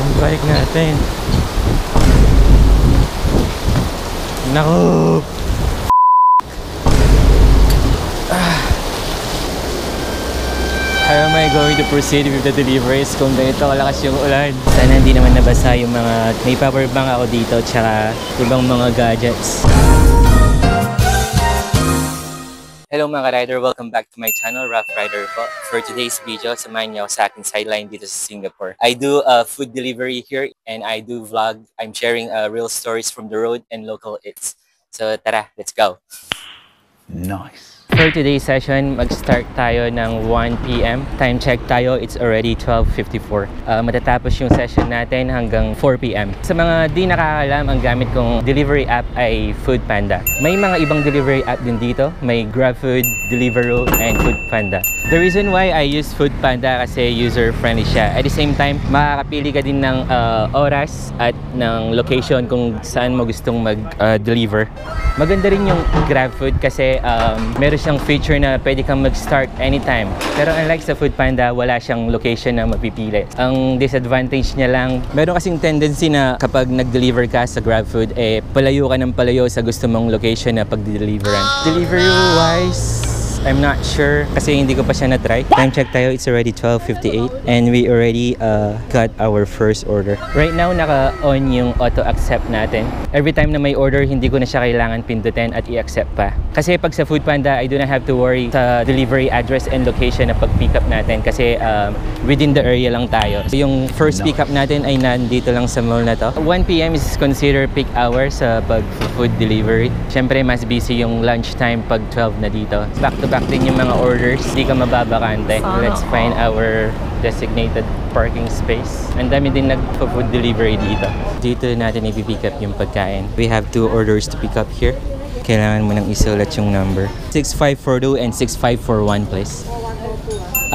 Yung bike natin. Naku! How am I going to proceed with the deliveries kung ganito kalakas yung ulan? Sana hindi naman nabasa yung mga may power bank ako dito tsaka ibang mga gadgets. Hello mga rider, welcome back to my channel, Rough Rider po. For today's video, samahan niyo ako sa aking sideline dito sa Singapore. I do food delivery here and I do vlog. I'm sharing real stories from the road and local eats. So tara, let's go! Nice! For today's session, mag-start tayo ng 1 PM. Time check tayo, it's already 12:54. Matatapos yung session natin hanggang 4 PM. Sa mga di nakakalam, ang gamit kong delivery app ay Foodpanda. May mga ibang delivery app din dito. May GrabFood, Deliveroo, and Foodpanda. The reason why I use Foodpanda kasi user-friendly siya. At the same time, makakapili ka din ng oras at ng location kung saan mo gustong mag-deliver. Maganda rin yung GrabFood kasi meron siyang feature na pwede kang mag-start anytime. Pero unlike sa Foodpanda, wala siyang location na mapipili. Ang disadvantage niya lang, meron kasing tendency na kapag nag-deliver ka sa GrabFood, palayo ka ng palayo sa gusto mong location na pag-deliveran. Delivery-wise, I'm not sure kasi hindi ko pa siya na-try. Time check tayo, it's already 12:58 and we already got our first order. Right now, naka-on yung auto-accept natin. Every time na may order, hindi ko na siya kailangan pindutin at i-accept pa. Kasi pag sa Foodpanda, I do not have to worry sa delivery address and location na pag-pick up natin kasi within the area lang tayo. So, yung first pick up natin ay nandito lang sa mall na to. 1 PM is considered peak hour sa pag-food delivery. Siyempre, mas busy yung lunchtime pag 12 na dito. Back to back din yung mga orders, hindi ka mababakante. Let's find our designated parking space. Ang dami din nag-food delivery dito. Dito natin i-pick up yung pagkain. We have 2 orders to pick up here. Kailangan mo nang isulat yung number. 6542 and 6541, please.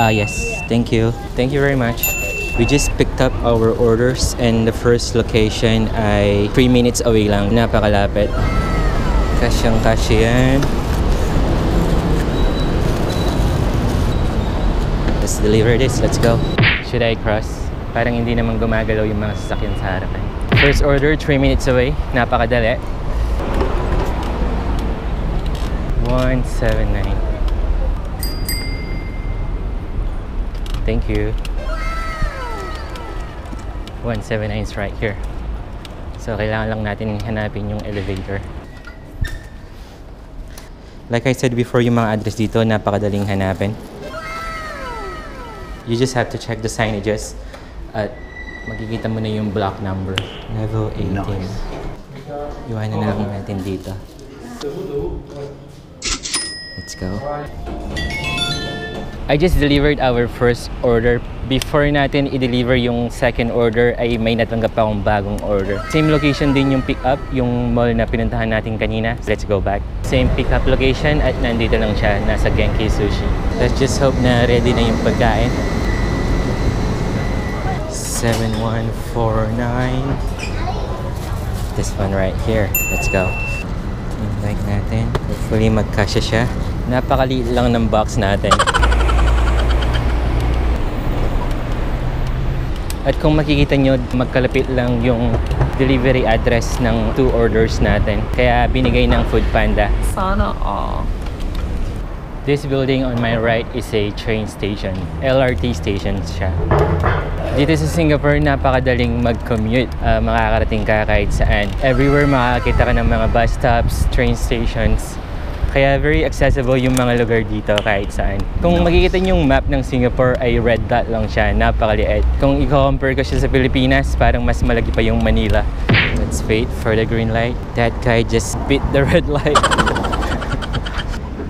Yes. Thank you. Thank you very much. We just picked up our orders and the first location ay 3 minutes away lang. Napakalapit. Kasyang-kasya yan. Let's deliver this. Let's go. Should I cross? Parang hindi naman gumagalaw yung mga sasakyan sa harapan. First order, 3 minutes away. Napakadali. 179. Thank you. 179 is right here. So, kailangan lang natin hanapin yung elevator. Like I said before, yung mga address dito, napakadaling hanapin. You just have to check the signages at makikita mo na yung block number. Level 18. Nice. Iwanan na lang natin dito. Let's go. I just delivered our first order. Before natin i-deliver yung second order ay may natanggap akong bagong order. Same location din yung pick up, yung mall na pinuntahan natin kanina. Let's go back. Same pick up location at nandito lang siya, nasa Genki Sushi. Let's just hope na ready na yung pagkain. 7149. This one right here. Let's go. Invite natin. Hopefully magkasya siya. Napakaliit lang ng box natin. At kung makikita nyo, magkalapit lang yung delivery address ng 2 orders natin. Kaya binigay ng Foodpanda. Sana all. This building on my right is a train station. LRT station siya. Dito sa Singapore, napakadaling mag-commute. Makakarating ka kahit saan. Everywhere makakita ka ng mga bus stops, train stations. Kaya very accessible yung mga lugar dito kahit saan. Kung makikita nyo yung map ng Singapore ay red dot lang siya, napakaliit. Kung i-compare ko siya sa Pilipinas, parang mas malaki pa yung Manila. Let's wait for the green light. That guy just beat the red light.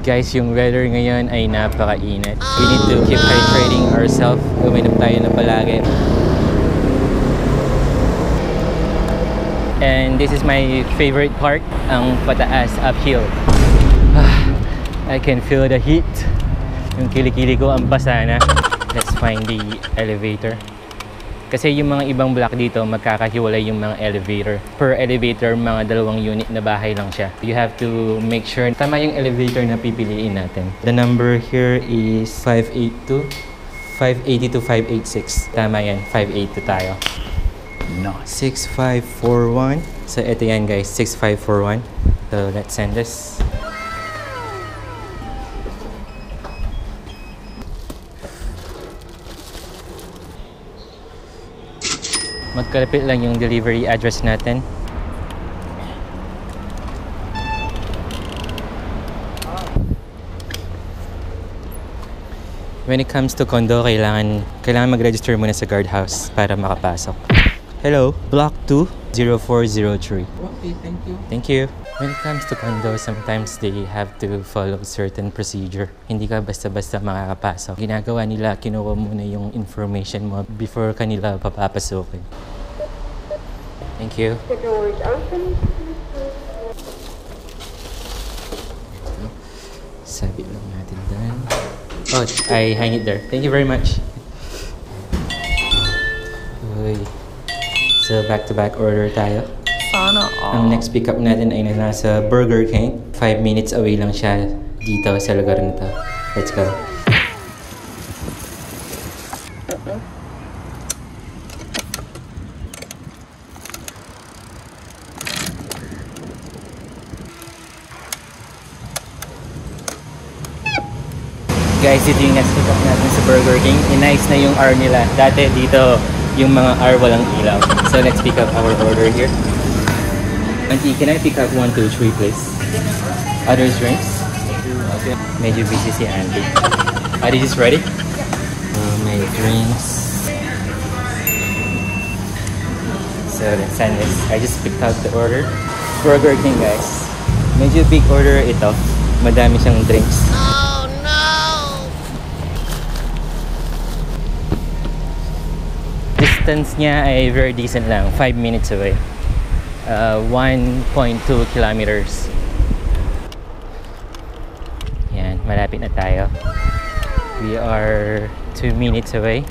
Guys, yung weather ngayon ay napakainit. We need to keep hydrating ourselves. Uminom tayo na palagi. And this is my favorite part, ang pataas uphill. I can feel the heat. Yung kilikili ko ang basa na. Let's find the elevator. Kasi yung mga ibang block dito, magkakahiwalay yung mga elevator. Per elevator, mga 2 unit na bahay lang siya. You have to make sure tama yung elevator na pipiliin natin. The number here is 582. 580 to 586. Tama yan, 582 tayo. Nice. 6541. So ito yan guys, 6541. So let's send this. Magkalapit lang yung delivery address natin. When it comes to condo, kailangan mag-register muna sa guardhouse para makapasok. Hello, Block 2, 0403. Okay, thank you. Thank you. When it comes to condo, sometimes they have to follow certain procedure. Hindi ka basta-basta makakapasok. Ginagawa nila, kinuha muna yung information mo before kanila papapasokin. Thank you. The doors open. Sabi lang natin dun. Oh, I hang it there. Thank you very much. Uy. So, back-to-back order tayo. Sana all. Ang next pickup natin ay nasa Burger King. 5 minutes away lang siya dito sa lugar na to. Let's go. Guys, ito yung next pickup natin sa Burger King. Inayos na yung R nila. Dati dito, yung mga R walang ilaw. So, let's pick up our order here. Auntie, can I pick up 1, 2, 3, please? Other drinks? Okay. Medyo busy si Auntie. Are you just ready? My drinks. So, let's send this. I just picked out the order. Burger King, guys. Medyo big order ito. Madami siyang drinks. Distance niya ay very decent lang, 5 minutes away. 1.2 kilometers. Yan, malapit na tayo. We are 2 minutes away.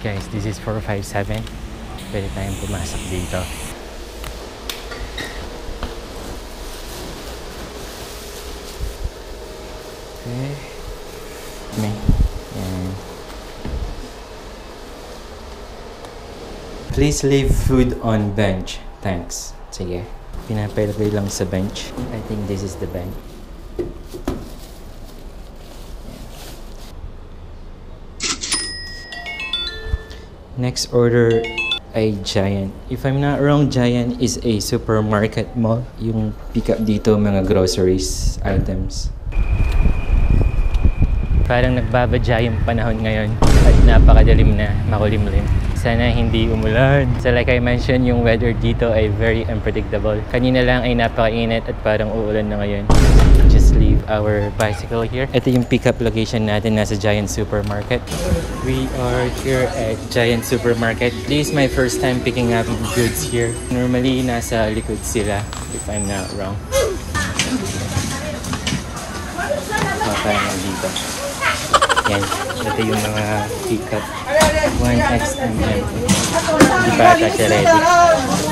Guys, this is 457. Pwede tayong pumasok dito. Okay. Yan. Please leave food on bench. Thanks. Sige. Pinapalagay lang sa bench. I think this is the bench. Next order ay Giant. If I'm not wrong, Giant is a supermarket mall. Yung pick up dito mga groceries items. Parang nagbabadya yung panahon ngayon at napakadilim na, makulimlim. Sana hindi umulan. So like I mentioned, yung weather dito ay very unpredictable. Kanina lang ay napakainit at parang uulan na ngayon. Just leave our bicycle here. Ito yung pickup location natin, nasa Giant Supermarket. We are here at Giant Supermarket. This is my first time picking up goods here. Normally, nasa likod sila, if I'm not wrong. Parang dito. Yan. Ito yung mga pickup. 1XML. Hindi pa ata siya ready.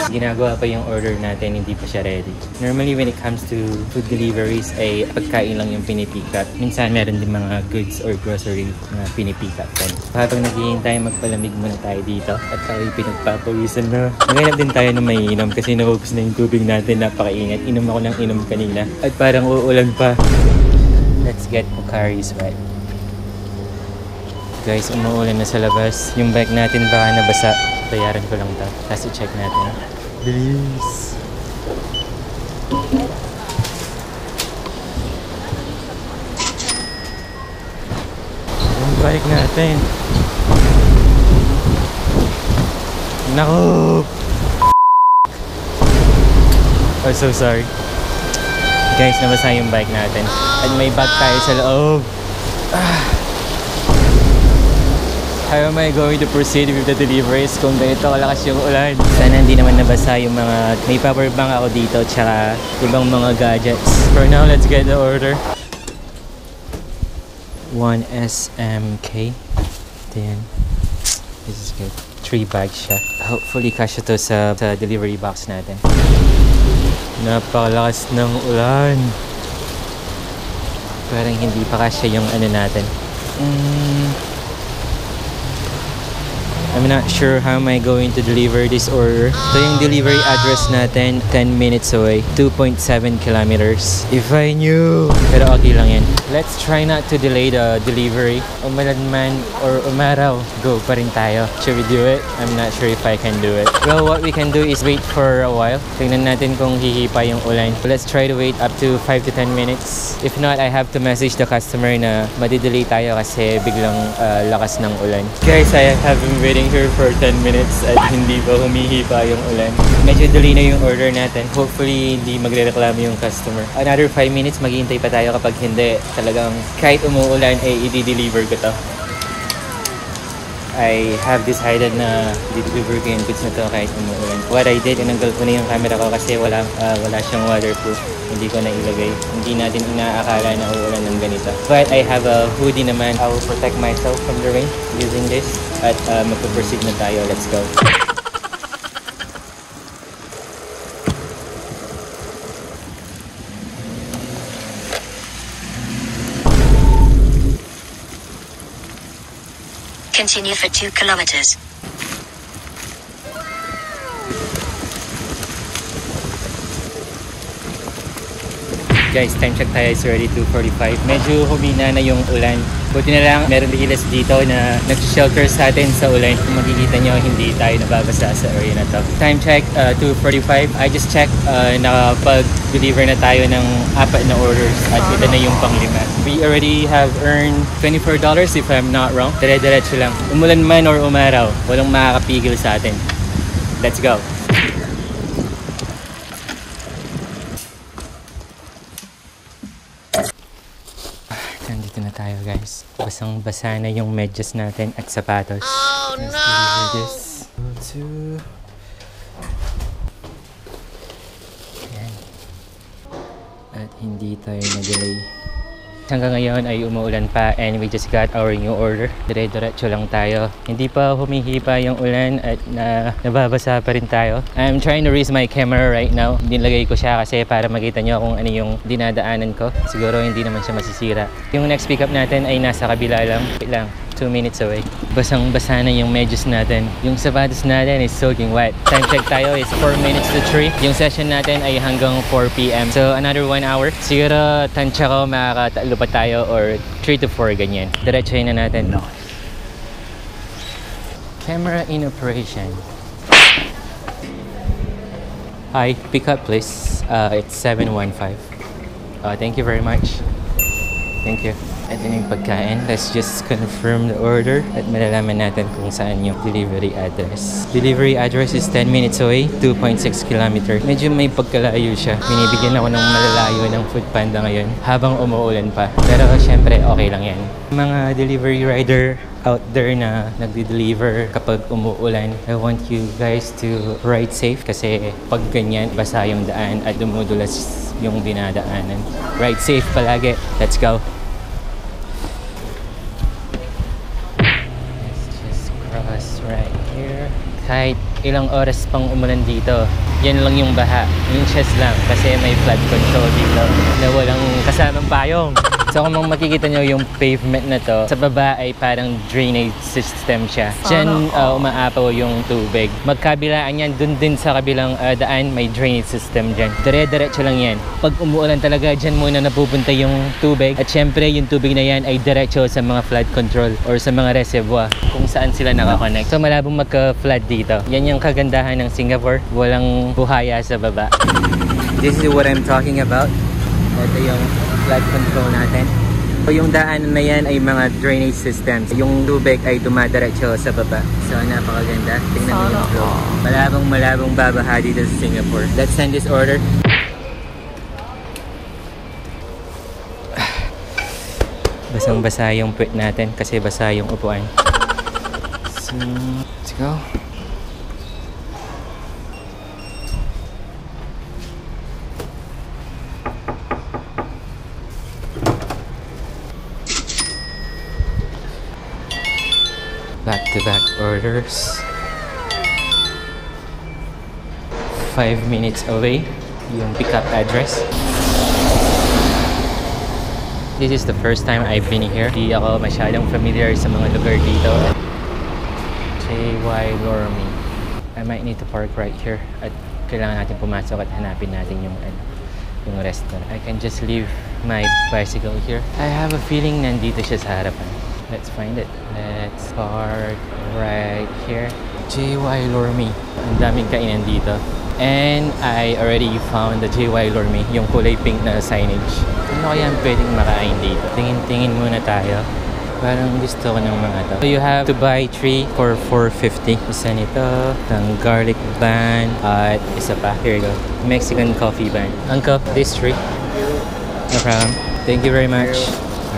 Ginagawa pa yung order natin, hindi pa siya ready. Normally, when it comes to food deliveries, ay pagkain lang yung pinipick up. Minsan, meron din mga goods or grocery na pinipick up din. Habang naghihintay, magpalamig muna tayo dito. At tayo pinagpapawisan na. Naghanap din tayo ng may inom kasi naubos na yung tubig natin. Napakainit. Inom ako ng inom kanina. At parang uulan pa. Let's get Pocari's wet. Guys, umuulan na sa labas. Yung bike natin baka nabasa. Bayaran ko lang ito. Tapos i-check natin. Bilis! Yung bike natin. Naku! I'm so sorry. Guys, nabasa yung bike natin. At may bag tayo sa loob. How am I going to proceed with the deliveries kung ganito kalakas yung ulan? Sana hindi naman nabasa yung mga... May power bank ako dito tsaka ibang mga gadgets. For now, let's get the order. 1 SMK. Then, this is good. 3 bags siya. Hopefully, kasya to sa delivery box natin. Napakalakas ng ulan. Parang hindi pa kasya yung ano natin. I'm not sure how am I going to deliver this order. Ito yung delivery address natin, 10 minutes away, 2.7 kilometers. If I knew! Pero okay lang yan. Let's try not to delay the delivery. Umalan man or umaraw, go pa rin tayo. Should we do it? I'm not sure if I can do it. Well, what we can do is wait for a while. Tingnan natin kung hihipa yung ulan. Let's try to wait up to 5 to 10 minutes. If not, I have to message the customer na madidelay tayo kasi biglang lakas ng ulan. Guys, I have been waiting here for 10 minutes at hindi pa humihipa yung ulan. Medyo delay na yung order natin. Hopefully, hindi magre-reklamo yung customer. Another 5 minutes, maghihintay pa tayo. Kapag hindi, talagang kahit umuulan, i-deliver ko to. I have decided na deliver ko yung goods na to kahit umuulan. What I did, inanggal ko na yung camera ko kasi wala siyang waterproof. Hindi ko na ilagay. Hindi natin inaakala na uulan ng ganito. But I have a hoodie naman. I will protect myself from the rain using this. At magpo-proceed na tayo. Let's go. Continue for 2 kilometers. Guys, time check tayo. It's already 2:45. Medyo humina na yung ulan. Buti na lang, meron bihilas dito na nag-shelter sa atin sa ulan. Kung makikita nyo, hindi tayo nababasa sa area na to. Time check, 2:45. I just checked, nakapag-deliver na tayo ng 4 na orders at ito na yung pang-5. We already have earned $24 if I'm not wrong. Dire-diretso lang. Umulan man or umaraw, walang makakapigil sa atin. Let's go! Nandito na tayo, guys. Basang-basa na yung medyas natin at sapatos. Oh no! Let's deliver this. Ayan. At hindi tayo na-delay. Hanggang ngayon ay umuulan pa and we just got our new order. Dire-diretso lang tayo. Hindi pa humihipa yung ulan at nababasa pa rin tayo. I'm trying to raise my camera right now. Nilagay ko siya kasi para makita nyo kung ano yung dinadaanan ko. Siguro hindi naman siya masisira. Yung next pickup natin ay nasa kabila lang. Wait lang. 2 minutes away. Basang-basa na yung medyas natin. Yung sapatos natin is soaking wet. Time check tayo is 4 minutes to 3. Yung session natin ay hanggang 4 p.m. So another 1 hour. Siguro tansya ko makakatalo pa tayo or 3 to 4 ganyan. Diretsohin na natin. No. Camera in operation. Hi, pick up please. It's 715. Thank you very much. Thank you. Ito na yung pagkain. Let's just confirm the order at malalaman natin kung saan yung delivery address. Delivery address is 10 minutes away, 2.6 kilometer. Medyo may pagkalayo siya. Binibigyan ako ng malalayo ng Foodpanda ngayon habang umuulan pa. Pero syempre okay lang yan. Mga delivery rider out there na nagde-deliver kapag umuulan, I want you guys to ride safe kasi pag ganyan, basa yung daan at dumudulas yung dinadaanan. Ride safe palagi. Let's go! Right here. Kahit ilang oras pang umulan dito, yan lang yung baha. Inches lang kasi may flood control dito na walang kasamang payong. So kung makikita nyo yung pavement na to, sa baba ay parang drainage system siya. Diyan umaapaw yung tubig. Magkabilaan yan, dun din sa kabilang daan may drainage system dyan. Dire-diretso lang yan. Pag umuulan talaga, dyan muna napupunta yung tubig. At syempre yung tubig na yan ay diretso sa mga flood control or sa mga reservoir kung saan sila nakakonect. So malabong magka-flood dito. Yan yung kagandahan ng Singapore. Walang buhaya sa baba. This is what I'm talking about. Ito yung flood control natin. So yung daanan na yan ay mga drainage systems. Yung tubig ay dumadiretso sa baba. So napakaganda. Tingnan mo yung flow. Malabong babaha dito sa Singapore. Let's send this order. Basang-basa yung puwet natin kasi basa yung upuan. So, let's go. Back-to-back orders. 5 minutes away yung pickup address. This is the first time I've been here. Hindi ako masyadong familiar sa mga lugar dito. JY Lorme. I might need to park right here at kailangan natin pumasok at hanapin natin yung restaurant. I can just leave my bicycle here. I have a feeling nandito siya sa harapan. Let's find it. Let's park right here. JY Lorme. Ang daming kainan dito. And I already found the JY Lorme, yung kulay pink na signage. Ano kaya pwedeng makain dito? Tingin-tingin muna tayo. Parang gusto ko ng mga to. So you have to buy 3 for 450. Isa nito, ng garlic bun, at isa pa. Here you go. Mexican coffee bun. Uncle, this 3. No problem. Thank you very much.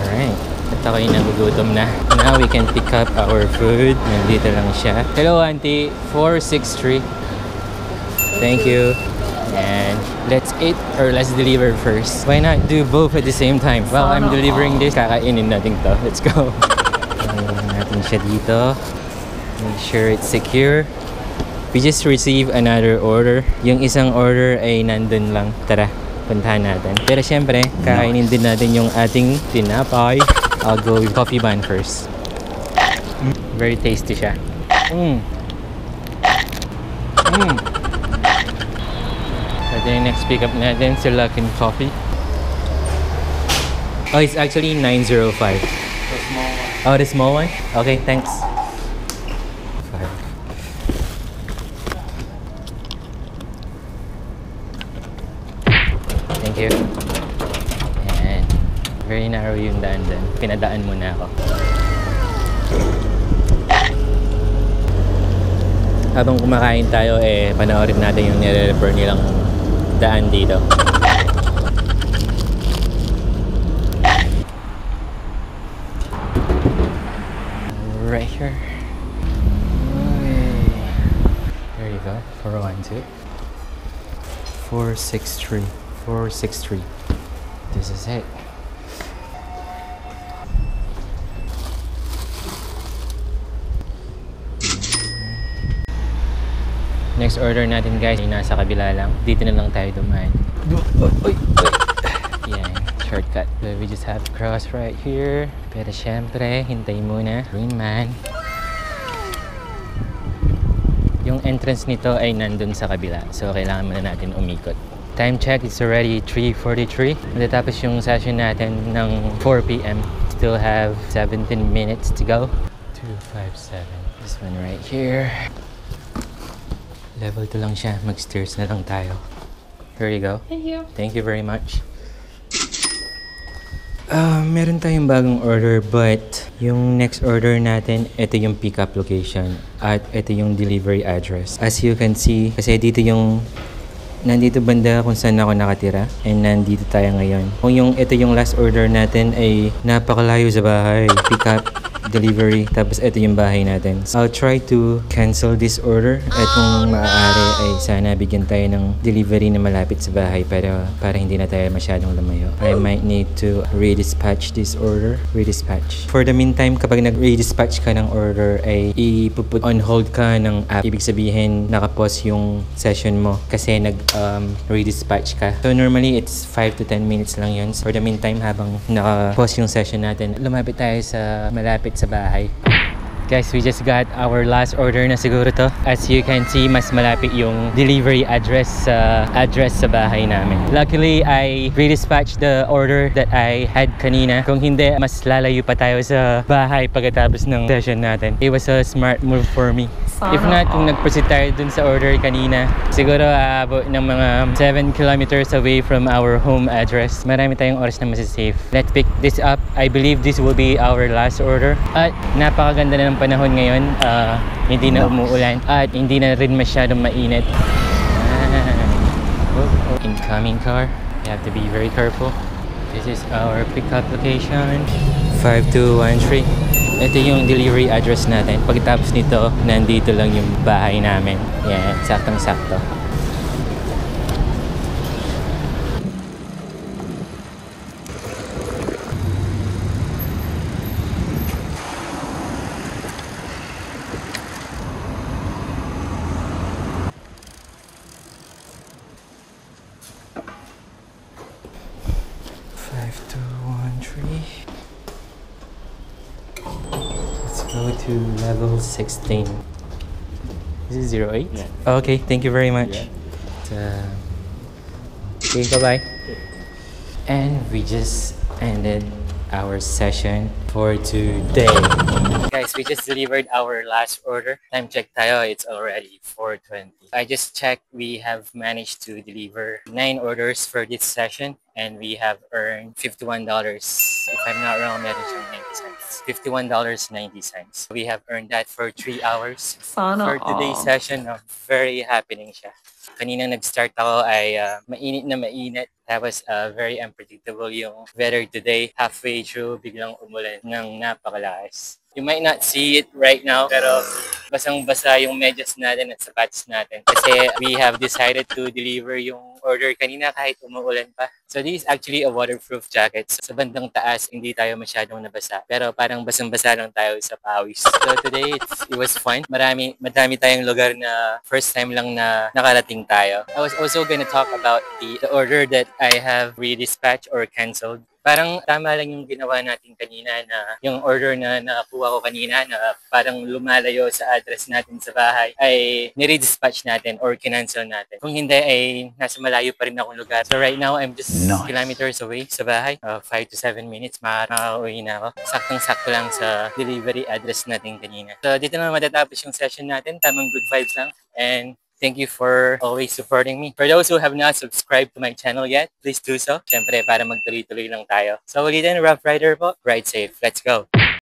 Alright. At ako'y nagugutom na. Now we can pick up our food. Nandito lang siya. Hello, auntie. 463. Thank you. And let's eat or let's deliver first. Why not do both at the same time? While I'm delivering this, kakainin natin to. Let's go. Natin siya dito. Make sure it's secure. We just received another order. Yung isang order ay nandun lang. Tara, puntahan natin. Pero syempre, kakainin din natin yung ating tinapay. I'll go with coffee bun first. Very tasty siya. Ito yung next pickup natin sa Luckin Coffee. Oh, it's actually 905. The small one. Oh, the small one? Okay, thanks. Thank you. And very narrow yung daan dyan. Pinadaan muna ako. Habang kumakain tayo, panoorin natin yung nire-refer nilang daan dito. Right here. There you go. 412. 463. 463. This is it. Next order natin guys, nasa kabila lang. Dito na lang tayo dumaan. Yan, shortcut. So we just have to cross right here. Pero syempre, hintay muna. Green man. Yung entrance nito ay nandun sa kabila. So kailangan muna natin umikot. Time check, it's already 3:43. Matatapos yung session natin ng 4 p.m. Still have 17 minutes to go. 257. This one right here. Level 2 lang siya. Mag-stairs na lang tayo. Here you go. Thank you. Thank you very much. Meron tayong bagong order but yung next order natin, ito yung pickup location at ito yung delivery address. As you can see, kasi dito yung nandito banda kung saan ako nakatira and nandito tayo ngayon. Kung ito yung last order natin ay napakalayo sa bahay. Pickup, delivery, tapos ito yung bahay natin. I'll try to cancel this order at kung maaari ay sana bigyan tayo ng delivery na malapit sa bahay para hindi na tayo masyadong lumayo. I might need to redispatch this order. Redispatch. For the meantime, kapag nag-redispatch ka ng order ay ipuput on hold ka ng app. Ibig sabihin nakapause yung session mo kasi redispatch ka. So normally it's 5 to 10 minutes lang yun. For the meantime, habang nakapause yung session natin, lumapit tayo sa malapit sa bahay. Guys, we just got our last order na siguro to. As you can see, mas malapit yung delivery address sa bahay namin. Luckily, I redispatched the order that I had kanina. Kung hindi, mas lalayo pa tayo sa bahay pagkatapos ng session natin. It was a smart move for me. If not, kung nag-proceed tayo dun sa order kanina, siguro aabot ng mga 7 kilometers away from our home address. Marami tayong oras na masasave. Let's pick this up. I believe this will be our last order. At napakaganda na ng panahon ngayon. Hindi na umuulan at hindi na rin masyadong mainit. Incoming car. You have to be very careful. This is our pickup location. 5213. Ito yung delivery address natin. Pagkatapos nito, nandito lang yung bahay namin. Yan, saktong-sakto. Go to level 16. This is 08? Yeah. Okay, thank you very much. Okay, bye-bye. And we just ended our session for today. Guys, we just delivered our last order. Time check tayo, it's already 4:20. I just checked, we have managed to deliver 9 orders for this session and we have earned $51. If I'm not wrong, meron siyang 90 cents. $51.90. We have earned that for 3 hours. Sana For today's all. session, very happening siya. Kanina nag-start ako ay mainit na mainit. Tapos very unpredictable yung weather today. Halfway through, biglang umulan ng napakalakas. You might not see it right now, pero basang-basa yung medyas natin at sapatos natin. Kasi we have decided to deliver yung order kanina kahit umuulan pa. So this is actually a waterproof jacket. So, sa bandang taas, hindi tayo masyadong nabasa. Pero parang basang-basa lang tayo sa pawis. So today, it was fun. Madami tayong lugar na first time lang na nakarating tayo. I was also gonna talk about the order that I have redispatched or canceled. Parang tama lang yung ginawa natin kanina na yung order na nakuha ko kanina na parang lumalayo sa address natin sa bahay ay nire-dispatch natin or kinancel natin. Kung hindi ay nasa malayo pa rin akong lugar. So right now, I'm just kilometers away sa bahay. 5 to 7 minutes, makakauwi na ako. Saktong-sakto lang sa delivery address natin kanina. So dito na matatapos yung session natin. Tamang good vibes lang. And thank you for always supporting me. For those who have not subscribed to my channel yet, please do so. Siyempre, para magtuloy-tuloy lang tayo. So ulitin, Rough Rider po. Ride safe. Let's go!